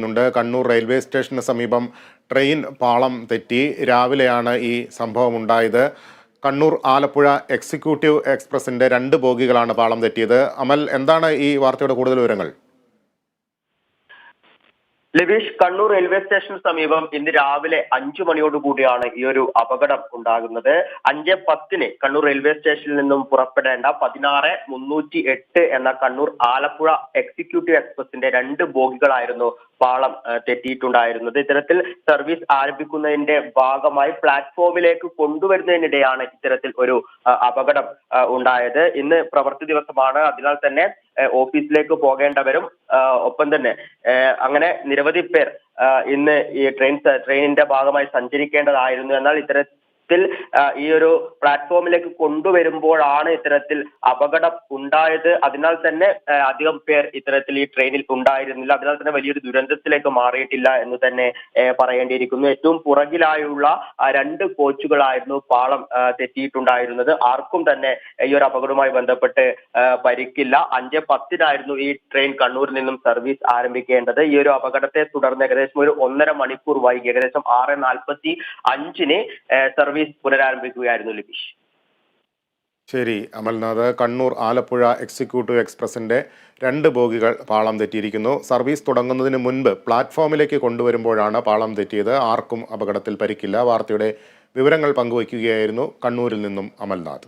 ുണ്ട് Kannur railway സ്റ്റേഷന് സമീപം train പാളം തെറ്റി രാവിലെയാണ് ഈ സംഭവം ഉണ്ടായത്. കണ്ണൂർ ആലപ്പുഴ എക്സിക്യൂട്ടീവ് എക്സ്പ്രസിന്റെ 2 ബോഗികളാണ് പാളം തെറ്റിയത്. അമൽ, എന്താണ് ഈ വാർത്തയുടെ കൂടുതൽ വിവരങ്ങൾ? ലവീഷ്, കണ്ണൂർ റെയിൽവേ സ്റ്റേഷന് സമീപം ഇന്ന് രാവിലെ 5 മണിയോടുകൂടിയാണ് ഈ ഒരു അപകടം ഉണ്ടാകുന്നത്. 5:10 കണ്ണൂർ റെയിൽവേ സ്റ്റേഷനിൽ നിന്നും പുറപ്പെടേണ്ട 16-308 എന്ന കണ്ണൂർ ആലപ്പുഴ എക്സിക്യൂട്ടീവ് എക്സ്പ്രസിന്റെ 2 ബോഗികളായിരുന്നു പാളം തെറ്റിയിട്ടുണ്ടായിരുന്നത്. ഇത്തരത്തിൽ സർവീസ് ആരംഭിക്കുന്നതിന്റെ ഭാഗമായി പ്ലാറ്റ്ഫോമിലേക്ക് കൊണ്ടുവരുന്നതിനിടെയാണ് ഇത്തരത്തിൽ ഒരു അപകടം ഉണ്ടായത്. ഇന്ന് പ്രവൃത്തി ദിവസമാണ്, അതിനാൽ തന്നെ ഓഫീസിലേക്ക് പോകേണ്ടവരും ഒപ്പം തന്നെ അങ്ങനെ നിരവധി പേർ ഇന്ന് ഈ ട്രെയിനിന്റെ ഭാഗമായി സഞ്ചരിക്കേണ്ടതായിരുന്നു. എന്നാൽ ഇത്തരത്തിൽ ഈ ഒരു പ്ലാറ്റ്ഫോമിലേക്ക് കൊണ്ടുവരുമ്പോഴാണ് ഇത്തരത്തിൽ അപകടം ഉണ്ടായത്. അതിനാൽ തന്നെ അധികം പേർ ഇത്തരത്തിൽ ഈ ട്രെയിനിൽ ഉണ്ടായിരുന്നില്ല. അതിനാൽ തന്നെ വലിയൊരു ദുരന്തത്തിലേക്ക് മാറിയിട്ടില്ല എന്ന് തന്നെ പറയേണ്ടിയിരിക്കുന്നു. ഏറ്റവും പുറകിലായുള്ള 2 കോച്ചുകളായിരുന്നു പാളം തെറ്റിയിട്ടുണ്ടായിരുന്നത്. ആർക്കും തന്നെ ഈ ഒരു അപകടവുമായി ബന്ധപ്പെട്ട് പരിക്കില്ല. 5:10 ഈ ട്രെയിൻ കണ്ണൂരിൽ നിന്നും സർവീസ് ആരംഭിക്കേണ്ടത്. ഈ ഒരു അപകടത്തെ തുടർന്ന് ഏകദേശം ഒരു 1.5 മണിക്കൂർ വൈകി ഏകദേശം 6:45 സർവീസ് പുനരാരംഭിക്കുകയായിരുന്നു ലബീഷ്. ശരി അമൽനാഥ്, കണ്ണൂർ ആലപ്പുഴ എക്സിക്യൂട്ടീവ് എക്സ്പ്രസിന്റെ 2 ബോഗികൾ പാളം തെറ്റിയിരിക്കുന്നു. സർവീസ് തുടങ്ങുന്നതിന് മുൻപ് പ്ലാറ്റ്ഫോമിലേക്ക് കൊണ്ടുവരുമ്പോഴാണ് പാളം തെറ്റിയത്. ആർക്കും അപകടത്തിൽ പരിക്കില്ല. വാർത്തയുടെ വിവരങ്ങൾ പങ്കുവയ്ക്കുകയായിരുന്നു കണ്ണൂരിൽ നിന്നും അമൽനാഥ്.